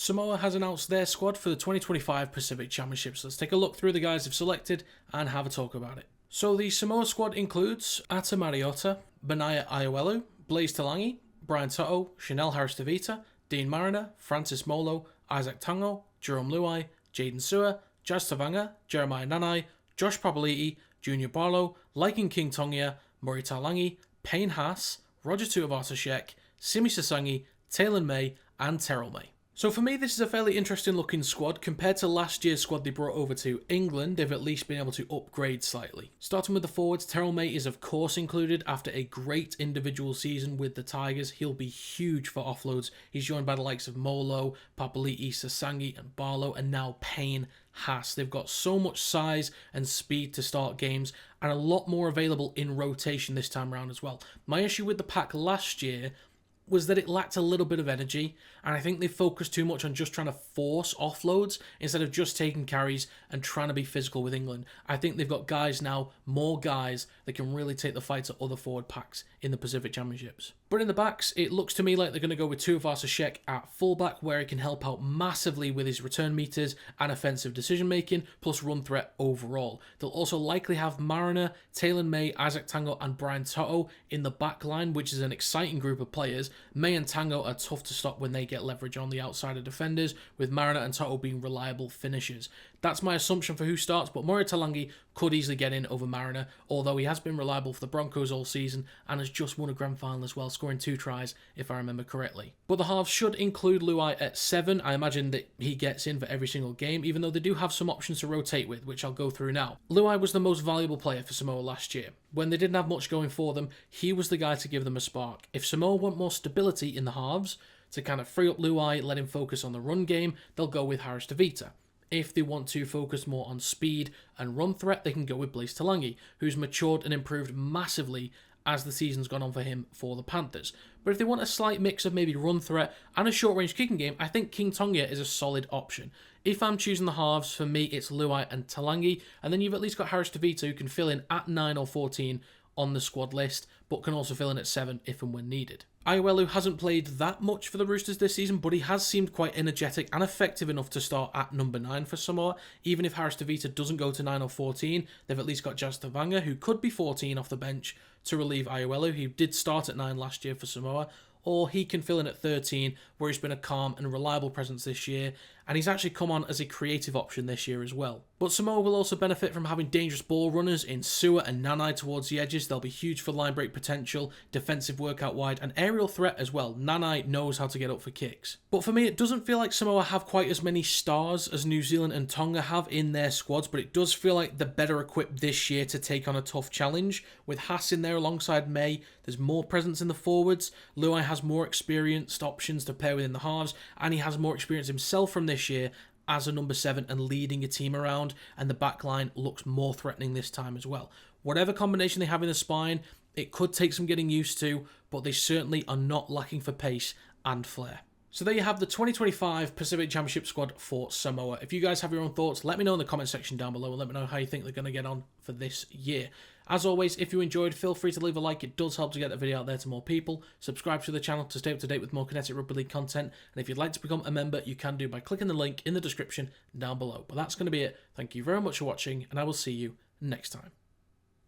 Samoa has announced their squad for the 2025 Pacific Championships. Let's take a look through the guys they've selected and have a talk about it. So the Samoa squad includes Ata Mariota, Benaya Aiwelu, Blaze Talangi, Brian Toto, Chanel Harris-Tavita, Dean Mariner, Francis Molo, Isaac Tango, Jerome Luai, Jaden Sewer, Jazz Tavanga, Jeremiah Nanai, Josh Papali'i, Junior Barlow, Lycan King Tongia, Murray Talangi, Payne Haas, Roger Tuivasa-Sheck, Simi Sasangi, Taylor May, and Terrell May. So for me, this is a fairly interesting looking squad. Compared to last year's squad they brought over to England, they've at least been able to upgrade slightly. Starting with the forwards, Terrell May is of course included after a great individual season with the Tigers. He'll be huge for offloads. He's joined by the likes of Molo, Papali'i, Sasangi, and Barlow, and now Payne Haas. They've got so much size and speed to start games, and a lot more available in rotation this time around as well. My issue with the pack last year was that it lacked a little bit of energy, and I think they focused too much on just trying to force offloads instead of just taking carries and trying to be physical with England. I think they've got guys now, more guys, that can really take the fight to other forward packs in the Pacific Championships. But in the backs, it looks to me like they're going to go with Tuivasa-Sheck at fullback, where he can help out massively with his return meters and offensive decision making, plus run threat overall. They'll also likely have Mariner, Taylor May, Isaac Tango, and Brian Toto in the back line, which is an exciting group of players. May and Tango are tough to stop when they get leverage on the outside of defenders, with Mariner and Toto being reliable finishers. That's my assumption for who starts, but Murray Talangi could easily get in over Mariner, although he has been reliable for the Broncos all season and has just won a grand final as well, scoring 2 tries if I remember correctly. But the halves should include Luai at 7. I imagine that he gets in for every single game, even though they do have some options to rotate with, which I'll go through now. Luai was the most valuable player for Samoa last year. When they didn't have much going for them, he was the guy to give them a spark. If Samoa want more stability in the halves, to kind of free up Luai, let him focus on the run game, they'll go with Harris-Tavita. If they want to focus more on speed and run threat, they can go with Blaze Talangi, who's matured and improved massively as the season's gone on for him for the Panthers. But if they want a slight mix of maybe run threat and a short-range kicking game, I think King Tonga is a solid option. If I'm choosing the halves, for me it's Luai and Talangi, and then you've at least got Harris-Tavita who can fill in at 9 or 14 on the squad list, but can also fill in at 7 if and when needed. Aiwelu hasn't played that much for the Roosters this season, but he has seemed quite energetic and effective enough to start at number 9 for Samoa. Even if Harris-Tavita doesn't go to 9 or 14, they've at least got Jazz Tavanga, who could be 14 off the bench to relieve Aiwelu, who did start at 9 last year for Samoa, or he can fill in at 13, where he's been a calm and reliable presence this year, and he's actually come on as a creative option this year as well. But Samoa will also benefit from having dangerous ball runners in Sewer and Nanai towards the edges. They'll be huge for line break potential, defensive work out wide, and aerial threat as well. Nanai knows how to get up for kicks. But for me, it doesn't feel like Samoa have quite as many stars as New Zealand and Tonga have in their squads, but it does feel like they're better equipped this year to take on a tough challenge. With Haas in there alongside May, there's more presence in the forwards. Luai has more experienced options to pair with in the halves, and he has more experience himself from this year as a number 7 and leading a team around, and the back line looks more threatening this time as well. Whatever combination they have in the spine, it could take some getting used to, but they certainly are not lacking for pace and flair. So there you have the 2025 Pacific Championship squad for Samoa. If you guys have your own thoughts, let me know in the comment section down below and let me know how you think they're going to get on for this year. As always, if you enjoyed, feel free to leave a like. It does help to get the video out there to more people. Subscribe to the channel to stay up to date with more Kinetic Rugby League content. And if you'd like to become a member, you can do by clicking the link in the description down below. But that's going to be it. Thank you very much for watching, and I will see you next time.